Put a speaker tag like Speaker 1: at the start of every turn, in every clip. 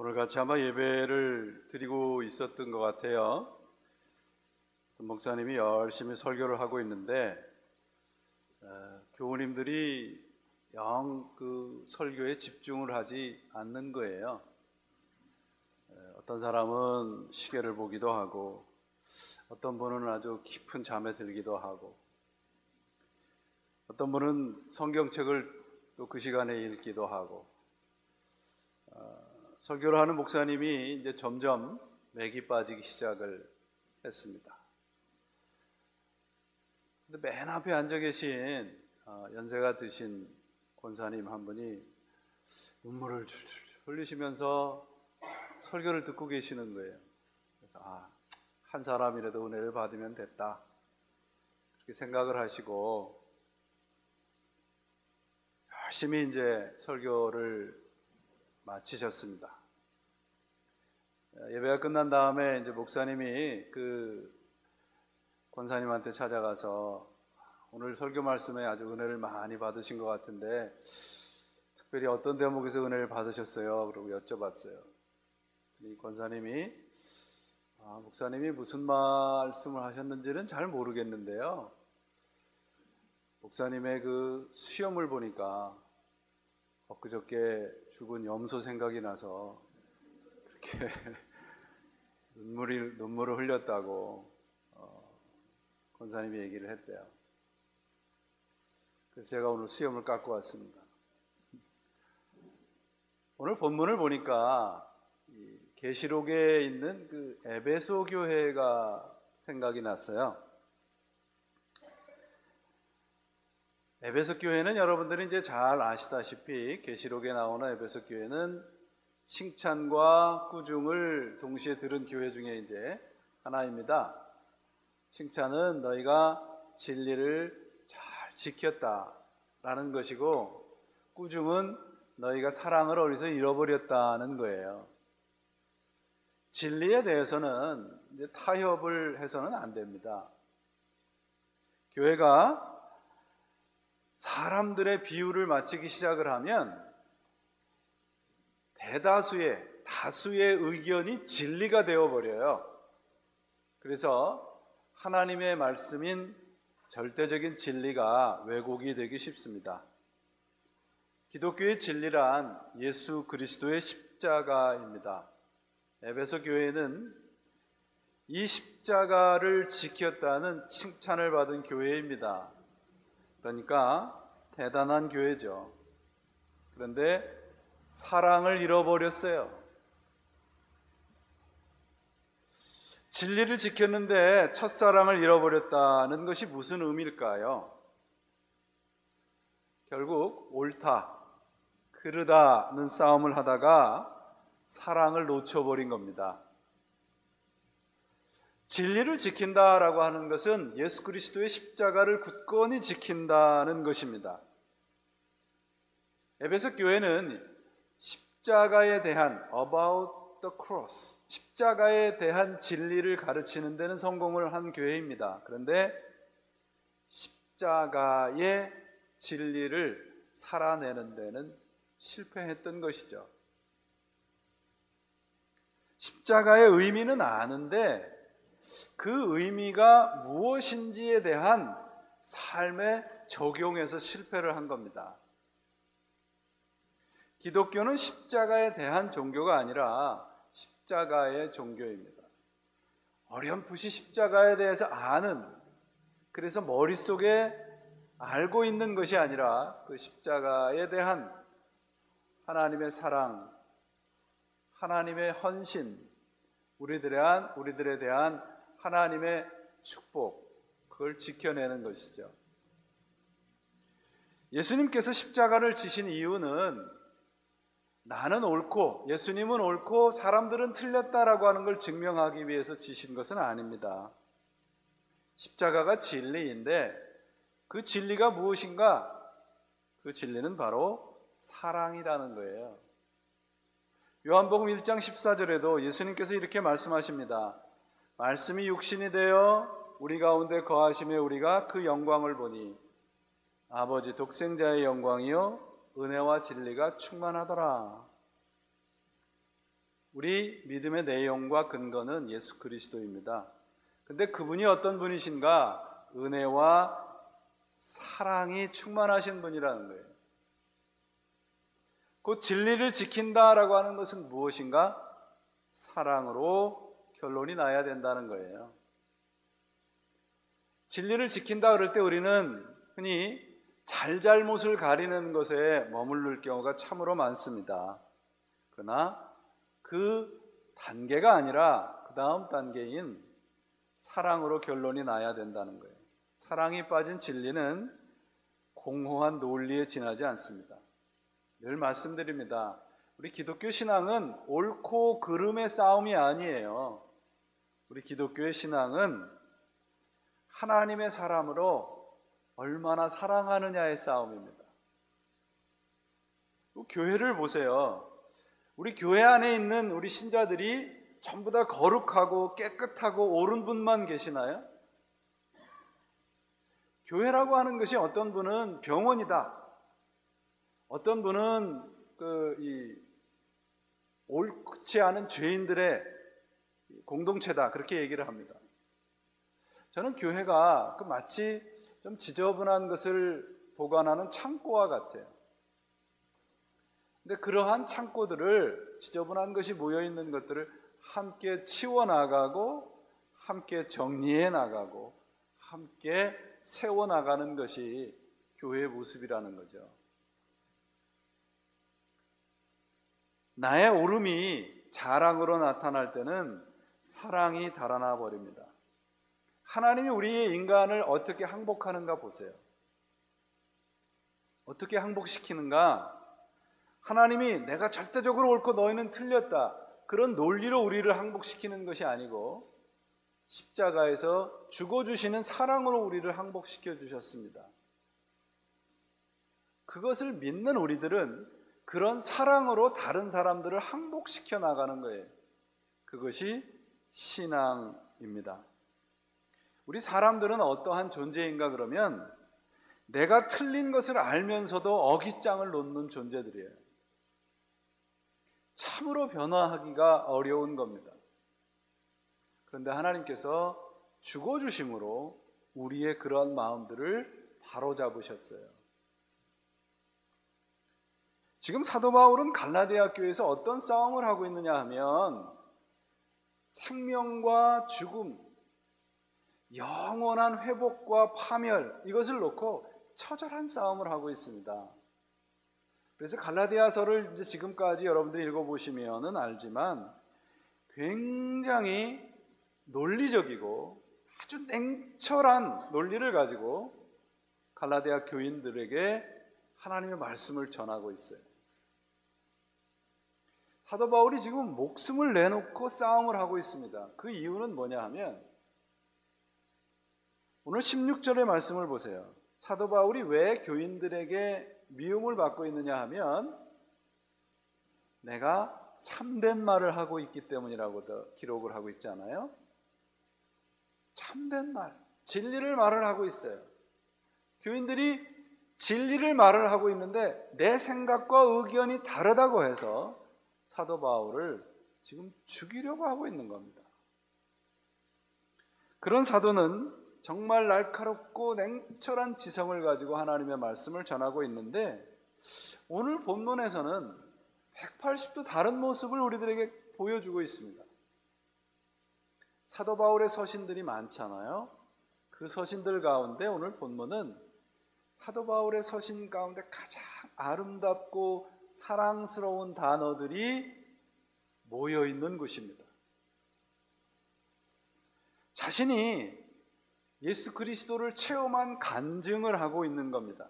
Speaker 1: 오늘 같이 아마 예배를 드리고 있었던 것 같아요. 목사님이 열심히 설교를 하고 있는데 교우님들이 영 그 설교에 집중을 하지 않는 거예요. 어떤 사람은 시계를 보기도 하고, 어떤 분은 아주 깊은 잠에 들기도 하고, 어떤 분은 성경책을 또 그 시간에 읽기도 하고, 설교를 하는 목사님이 이제 점점 맥이 빠지기 시작을 했습니다. 근데 맨 앞에 앉아 계신 연세가 드신 권사님 한 분이 눈물을 줄줄 흘리시면서 설교를 듣고 계시는 거예요. 그래서 한 사람이라도 은혜를 받으면 됐다, 그렇게 생각을 하시고 열심히 이제 설교를 마치셨습니다. 예배가 끝난 다음에 이제 목사님이 그 권사님한테 찾아가서 오늘 설교 말씀에 아주 은혜를 많이 받으신 것 같은데 특별히 어떤 대목에서 은혜를 받으셨어요? 그러고 여쭤봤어요. 이 권사님이 목사님이 무슨 말씀을 하셨는지는 잘 모르겠는데요, 목사님의 그 수염을 보니까 엊그저께 죽은 염소 생각이 나서 그렇게 눈물을 흘렸다고 권사님이 얘기를 했대요. 그래서 제가 오늘 수염을 깎고 왔습니다. 오늘 본문을 보니까 계시록에 있는 그 에베소 교회가 생각이 났어요. 에베소 교회는 여러분들이 이제 잘 아시다시피 계시록에 나오는 에베소 교회는 칭찬과 꾸중을 동시에 들은 교회 중에 이제 하나입니다. 칭찬은 너희가 진리를 잘 지켰다라는 것이고, 꾸중은 너희가 사랑을 어디서 잃어버렸다는 거예요. 진리에 대해서는 이제 타협을 해서는 안 됩니다. 교회가 사람들의 비유를 맞추기 시작을 하면 다수의 의견이 진리가 되어버려요. 그래서 하나님의 말씀인 절대적인 진리가 왜곡이 되기 쉽습니다. 기독교의 진리란 예수 그리스도의 십자가입니다. 에베소 교회는 이 십자가를 지켰다는 칭찬을 받은 교회입니다. 그러니까 대단한 교회죠. 그런데 사랑을 잃어버렸어요. 진리를 지켰는데 첫사랑을 잃어버렸다는 것이 무슨 의미일까요? 결국 옳다, 그르다는 싸움을 하다가 사랑을 놓쳐버린 겁니다. 진리를 지킨다라고 하는 것은 예수 그리스도의 십자가를 굳건히 지킨다는 것입니다. 에베소 교회는 십자가에 대한 about the cross, 십자가에 대한 진리를 가르치는 데는 성공을 한 교회입니다. 그런데 십자가의 진리를 살아내는 데는 실패했던 것이죠. 십자가의 의미는 아는데 그 의미가 무엇인지에 대한 삶에 적용해서 실패를 한 겁니다. 기독교는 십자가에 대한 종교가 아니라 십자가의 종교입니다. 어렴풋이 십자가에 대해서 아는, 그래서 머릿속에 알고 있는 것이 아니라 그 십자가에 대한 하나님의 사랑, 하나님의 헌신, 우리들에 대한 하나님의 축복, 그걸 지켜내는 것이죠. 예수님께서 십자가를 지신 이유는 나는 옳고 예수님은 옳고 사람들은 틀렸다라고 하는 걸 증명하기 위해서 지신 것은 아닙니다. 십자가가 진리인데 그 진리가 무엇인가? 그 진리는 바로 사랑이라는 거예요. 요한복음 1장 14절에도 예수님께서 이렇게 말씀하십니다. 말씀이 육신이 되어 우리 가운데 거하심에 우리가 그 영광을 보니 아버지 독생자의 영광이요 은혜와 진리가 충만하더라. 우리 믿음의 내용과 근거는 예수 그리스도입니다. 근데 그분이 어떤 분이신가? 은혜와 사랑이 충만하신 분이라는 거예요. 그 진리를 지킨다라고 하는 것은 무엇인가? 사랑으로 결론이 나야 된다는 거예요. 진리를 지킨다 그럴 때 우리는 흔히 잘잘못을 가리는 것에 머무를 경우가 참으로 많습니다. 그러나 그 단계가 아니라 그 다음 단계인 사랑으로 결론이 나야 된다는 거예요. 사랑이 빠진 진리는 공허한 논리에 지나지 않습니다. 늘 말씀드립니다. 우리 기독교 신앙은 옳고 그름의 싸움이 아니에요. 우리 기독교의 신앙은 하나님의 사람으로 얼마나 사랑하느냐의 싸움입니다. 교회를 보세요. 우리 교회 안에 있는 우리 신자들이 전부 다 거룩하고 깨끗하고 옳은 분만 계시나요? 교회라고 하는 것이 어떤 분은 병원이다. 어떤 분은 옳지 않은 죄인들의 공동체다. 그렇게 얘기를 합니다. 저는 교회가 마치 좀 지저분한 것을 보관하는 창고와 같아요. 근데 그러한 창고들을, 지저분한 것이 모여있는 것들을 함께 치워나가고 함께 정리해 나가고 함께 세워나가는 것이 교회의 모습이라는 거죠. 나의 옳음이 자랑으로 나타날 때는 사랑이 달아나 버립니다. 하나님이 우리의 인간을 어떻게 항복하는가 보세요. 어떻게 항복시키는가? 하나님이 내가 절대적으로 옳고 너희는 틀렸다, 그런 논리로 우리를 항복시키는 것이 아니고 십자가에서 죽어주시는 사랑으로 우리를 항복시켜 주셨습니다. 그것을 믿는 우리들은 그런 사랑으로 다른 사람들을 항복시켜 나가는 거예요. 그것이 신앙입니다. 우리 사람들은 어떠한 존재인가 그러면 내가 틀린 것을 알면서도 어깃장을 놓는 존재들이에요. 참으로 변화하기가 어려운 겁니다. 그런데 하나님께서 죽어주심으로 우리의 그런 마음들을 바로잡으셨어요. 지금 사도 바울은 갈라디아 교회에서 어떤 싸움을 하고 있느냐 하면 생명과 죽음, 영원한 회복과 파멸, 이것을 놓고 처절한 싸움을 하고 있습니다. 그래서 갈라디아서를 이제 지금까지 여러분들이 읽어보시면은 알지만 굉장히 논리적이고 아주 냉철한 논리를 가지고 갈라디아 교인들에게 하나님의 말씀을 전하고 있어요. 사도 바울이 지금 목숨을 내놓고 싸움을 하고 있습니다. 그 이유는 뭐냐 하면 오늘 16절의 말씀을 보세요. 사도 바울이 왜 교인들에게 미움을 받고 있느냐 하면 내가 참된 말을 하고 있기 때문이라고 기록을 하고 있지 않아요? 참된 말, 진리를 말을 하고 있어요. 교인들이 진리를 말을 하고 있는데 내 생각과 의견이 다르다고 해서 사도 바울을 지금 죽이려고 하고 있는 겁니다. 그런 사도는 정말 날카롭고 냉철한 지성을 가지고 하나님의 말씀을 전하고 있는데 오늘 본문에서는 180도 다른 모습을 우리들에게 보여주고 있습니다. 사도 바울의 서신들이 많잖아요. 그 서신들 가운데 오늘 본문은 사도 바울의 서신 가운데 가장 아름답고 사랑스러운 단어들이 모여 있는 곳입니다. 자신이 예수 그리스도를 체험한 간증을 하고 있는 겁니다.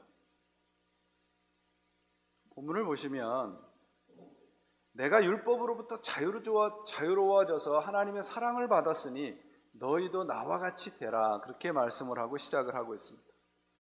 Speaker 1: 본문을 보시면 내가 율법으로부터 자유로워져서 하나님의 사랑을 받았으니 너희도 나와 같이 되라, 그렇게 말씀을 하고 시작을 하고 있습니다.